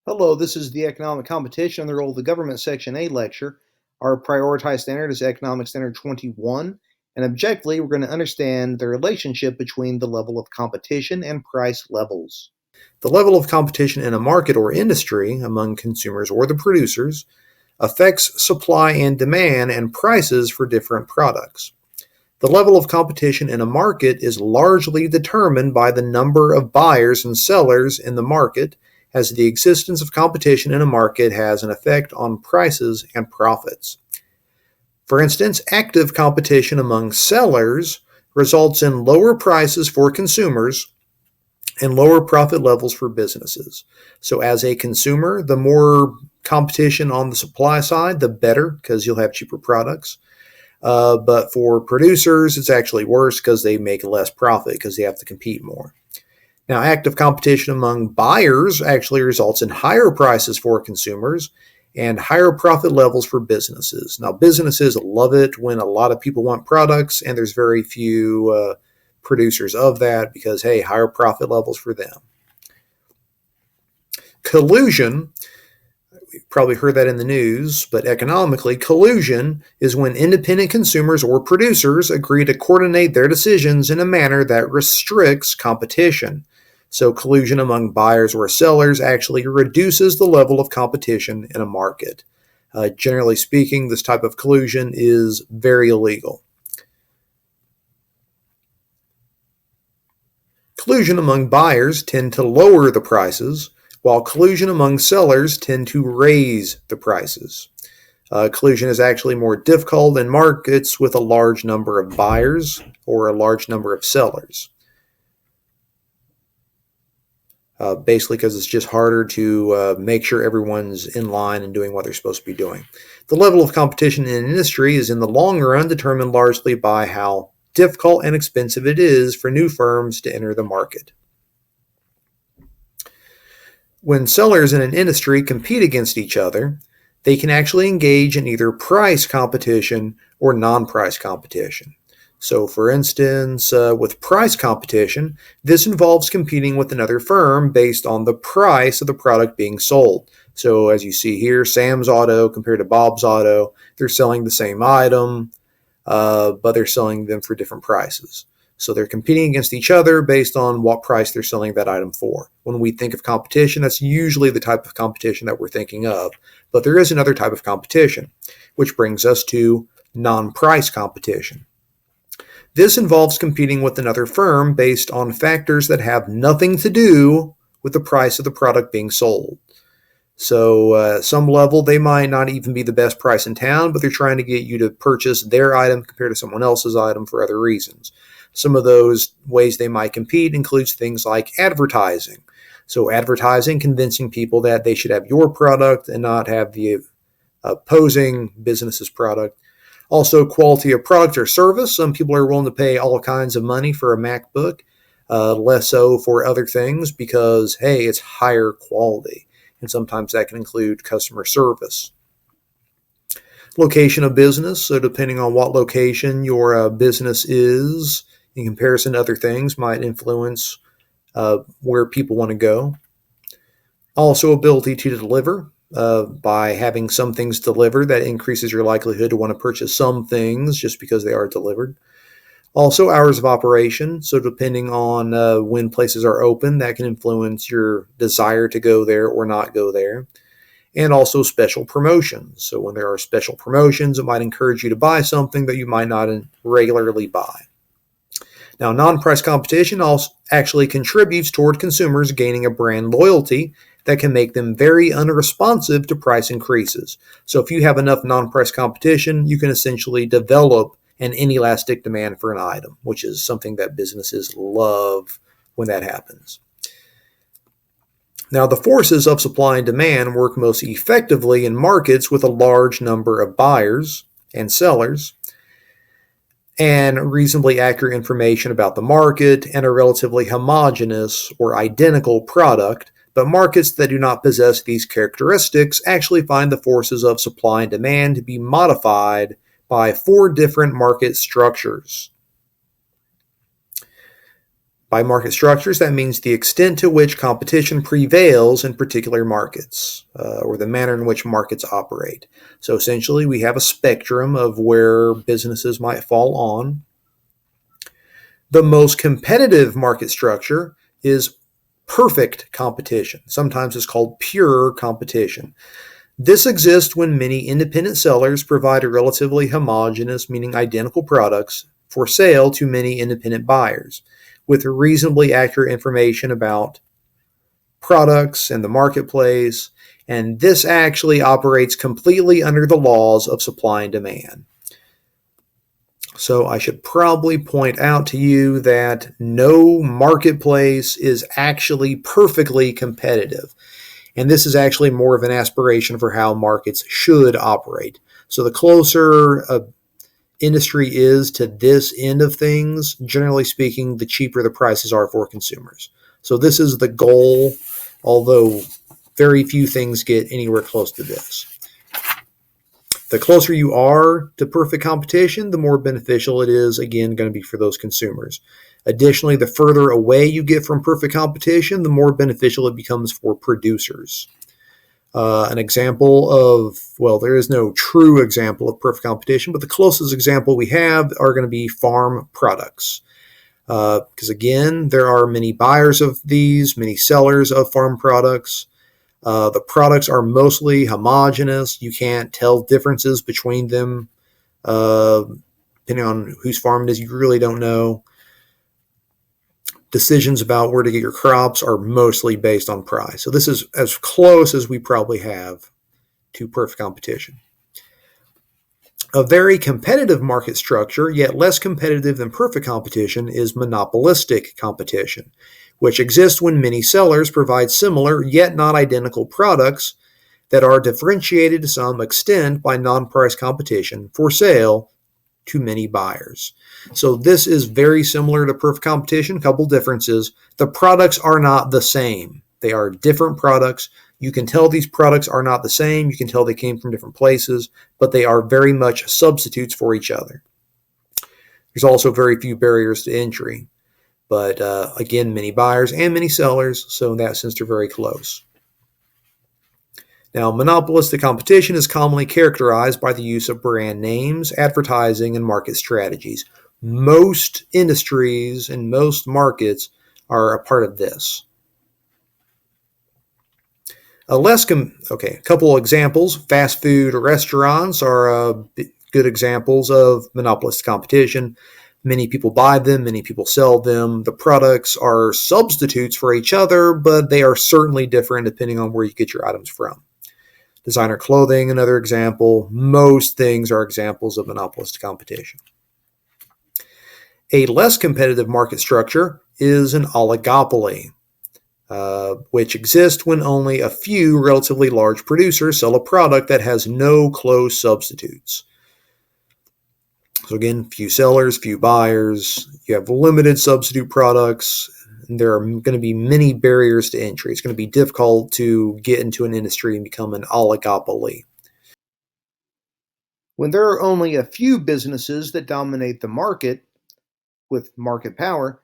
Hello, this is the Economic Competition and the Role of the Government Section A lecture. Our prioritized standard is Economic Standard 21, and objectively, we're going to understand the relationship between the level of competition and price levels. The level of competition in a market or industry among consumers or the producers affects supply and demand and prices for different products. The level of competition in a market is largely determined by the number of buyers and sellers in the market, as the existence of competition in a market has an effect on prices and profits. For instance, active competition among sellers results in lower prices for consumers and lower profit levels for businesses. So, as a consumer, the more competition on the supply side, the better, because you'll have cheaper products. But for producers, it's actually worse because they make less profit because they have to compete more. Now, active competition among buyers actually results in higher prices for consumers and higher profit levels for businesses. Now, businesses love it when a lot of people want products and there's very few producers of that because, hey, higher profit levels for them. Collusion, you've probably heard that in the news, but economically, collusion is when independent consumers or producers agree to coordinate their decisions in a manner that restricts competition. So collusion among buyers or sellers actually reduces the level of competition in a market. Generally speaking, this type of collusion is very illegal. Collusion among buyers tend to lower the prices, while collusion among sellers tend to raise the prices. Collusion is actually more difficult in markets with a large number of buyers or a large number of sellers. Basically because it's just harder to make sure everyone's in line and doing what they're supposed to be doing. The level of competition in an industry is in the long run determined largely by how difficult and expensive it is for new firms to enter the market. When sellers in an industry compete against each other, they can actually engage in either price competition or non-price competition. So, for instance, with price competition, this involves competing with another firm based on the price of the product being sold. So, as you see here, Sam's Auto compared to Bob's Auto, they're selling the same item, but they're selling them for different prices. So they're competing against each other based on what price they're selling that item for. When we think of competition, that's usually the type of competition that we're thinking of. But there is another type of competition, which brings us to non-price competition. This involves competing with another firm based on factors that have nothing to do with the price of the product being sold. So some level, they might not even be the best price in town, but they're trying to get you to purchase their item compared to someone else's item for other reasons. Some of those ways they might compete includes things like advertising. So advertising, convincing people that they should have your product and not have the opposing business's product. Also, quality of product or service. Some people are willing to pay all kinds of money for a MacBook, less so for other things because, hey, it's higher quality. And sometimes that can include customer service. Location of business. So depending on what location your business is, in comparison to other things, might influence where people want to go. Also, ability to deliver. By having some things delivered, that increases your likelihood to want to purchase some things just because they are delivered. Also, hours of operation. So depending on when places are open, that can influence your desire to go there or not go there. And also special promotions. So when there are special promotions, it might encourage you to buy something that you might not regularly buy. Now, non-price competition also actually contributes toward consumers gaining a brand loyalty that can make them very unresponsive to price increases. So if you have enough non-price competition, you can essentially develop an inelastic demand for an item, which is something that businesses love when that happens. Now, the forces of supply and demand work most effectively in markets with a large number of buyers and sellers, and reasonably accurate information about the market and a relatively homogeneous or identical product. But markets that do not possess these characteristics actually find the forces of supply and demand to be modified by 4 different market structures. By market structures, that means the extent to which competition prevails in particular markets, or the manner in which markets operate. So essentially, we have a spectrum of where businesses might fall on. The most competitive market structure is perfect competition. Sometimes it's called pure competition. This exists when many independent sellers provide a relatively homogeneous, meaning identical products, for sale to many independent buyers, with reasonably accurate information about products and the marketplace, and this actually operates completely under the laws of supply and demand. So I should probably point out to you that no marketplace is actually perfectly competitive. And this is actually more of an aspiration for how markets should operate. So the closer a industry is to this end of things, generally speaking, the cheaper the prices are for consumers. So this is the goal, although very few things get anywhere close to this. The closer you are to perfect competition, the more beneficial it is, again, going to be for those consumers. Additionally, the further away you get from perfect competition, the more beneficial it becomes for producers. An example of, well, there is no true example of perfect competition, but the closest example we have are going to be farm products. Because again, there are many buyers of these, many sellers of farm products. The products are mostly homogeneous. You can't tell differences between them. Depending on whose farm it is, you really don't know. Decisions about where to get your crops are mostly based on price. So this is as close as we probably have to perfect competition. A very competitive market structure, yet less competitive than perfect competition, is monopolistic competition, which exists when many sellers provide similar yet not identical products that are differentiated to some extent by non-price competition for sale to many buyers. So this is very similar to perfect competition. A couple differences. The products are not the same. They are different products. You can tell these products are not the same. You can tell they came from different places, but they are very much substitutes for each other. There's also very few barriers to entry. But again, many buyers and many sellers, so in that sense, they're very close. Now, monopolistic competition is commonly characterized by the use of brand names, advertising, and market strategies. Most industries and most markets are a part of this. A couple examples. Fast food restaurants are good examples of monopolistic competition. Many people buy them, many people sell them. The products are substitutes for each other, but they are certainly different depending on where you get your items from. Designer clothing, another example. Most things are examples of monopolistic competition. A less competitive market structure is an oligopoly, which exists when only a few relatively large producers sell a product that has no close substitutes. So again, few sellers, few buyers. You have limited substitute products. And there are going to be many barriers to entry. It's going to be difficult to get into an industry and become an oligopoly. When there are only a few businesses that dominate the market with market power,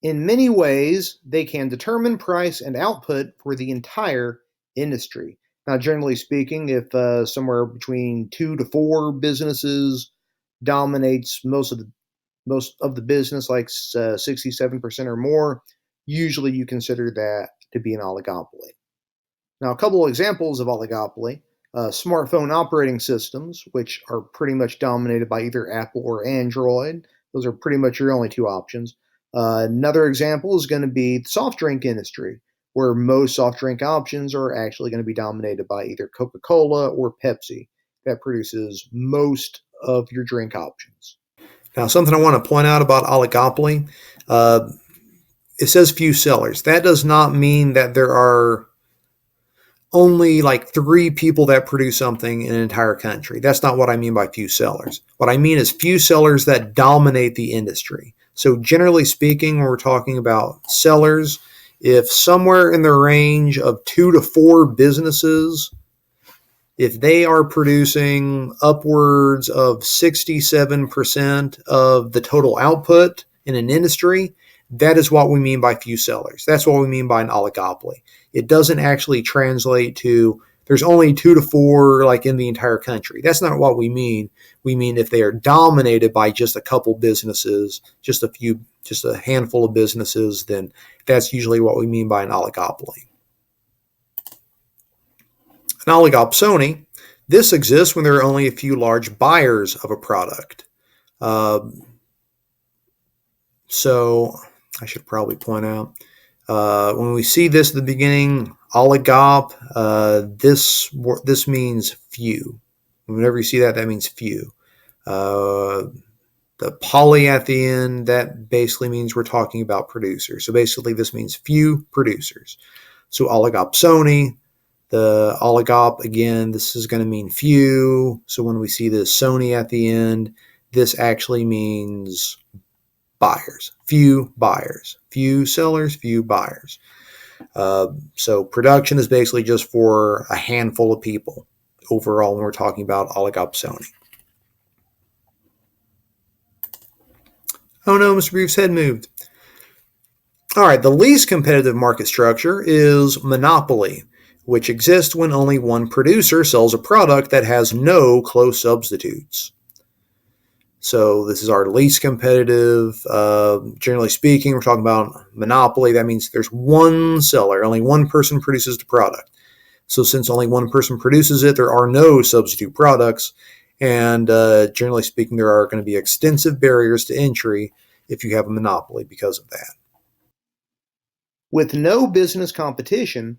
in many ways they can determine price and output for the entire industry. Now, generally speaking, if somewhere between 2 to 4 businesses dominates most of the business, like 67% or more, usually you consider that to be an oligopoly. Now, a couple of examples of oligopoly: smartphone operating systems, which are pretty much dominated by either Apple or Android. Those are pretty much your only two options. Another example is going to be the soft drink industry, where most soft drink options are actually going to be dominated by either Coca-Cola or Pepsi, that produces most of your drink options. Now, something I want to point out about oligopoly, it says few sellers. That does not mean that there are only like 3 people that produce something in an entire country. That's not what I mean by few sellers. What I mean is few sellers that dominate the industry. So generally speaking, when we're talking about sellers, if somewhere in the range of 2 to 4 businesses, if they are producing upwards of 67% of the total output in an industry, That is what we mean by few sellers. That's what we mean by an oligopoly. It doesn't actually translate to there's only 2 to 4 like in the entire country. That's not what we mean. We mean if they are dominated by just a couple businesses, just a handful of businesses, then that's usually what we mean by an oligopoly. An oligopsony, this exists when there are only a few large buyers of a product. So I should probably point out, when we see this at the beginning, oligop, this means few. Whenever you see that, that means few. The poly at the end, that basically means we're talking about producers. So basically this means few producers. So oligopsony, the oligop, again, this is going to mean few. So when we see this sony at the end, this actually means buyers, few sellers, few buyers. So production is basically just for a handful of people overall when we're talking about oligopsony. Oh no, Mr. Brief's head moved. All right, the least competitive market structure is monopoly, which exists when only one producer sells a product that has no close substitutes. So this is our least competitive. Generally speaking, we're talking about monopoly. That means there's one seller, only one person produces the product. So since only one person produces it, there are no substitute products. And generally speaking, there are going to be extensive barriers to entry if you have a monopoly because of that. With no business competition,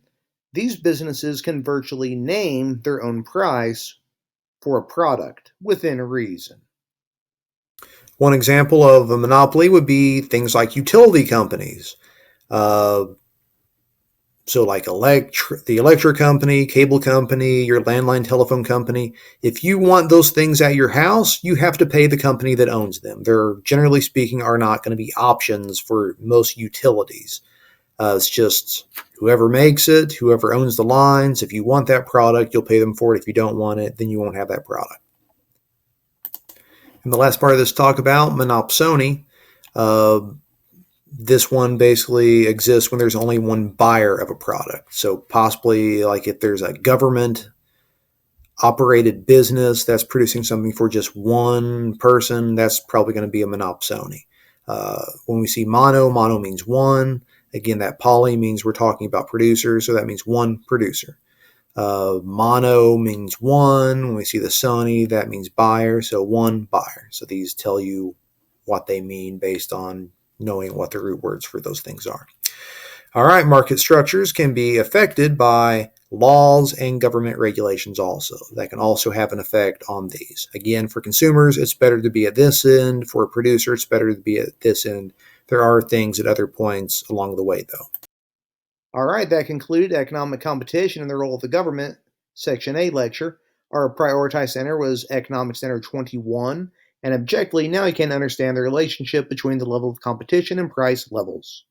these businesses can virtually name their own price for a product within reason. One example of a monopoly would be things like utility companies. So like the electric company, cable company, your landline telephone company. If you want those things at your house, you have to pay the company that owns them. There, generally speaking, are not going to be options for most utilities. It's just whoever makes it, whoever owns the lines. If you want that product, you'll pay them for it. If you don't want it, then you won't have that product. And the last part of this talk about monopsony, this one basically exists when there's only one buyer of a product. So possibly like if there's a government operated business that's producing something for just one person, that's probably going to be a monopsony. When we see mono means one. Again, that poly means we're talking about producers, so that means one producer. Mono means one. When we see the sony, that means buyer, so one buyer. So these tell you what they mean based on knowing what the root words for those things are. All right, market structures can be affected by laws and government regulations also. That can also have an effect on these. Again, for consumers, it's better to be at this end. For a producer, it's better to be at this end. There are things at other points along the way, though. All right, that concluded Economic Competition and the Role of the Government, Section A lecture. Our prioritized center was Economic Center 21, and objectively, now you can understand the relationship between the level of competition and price levels.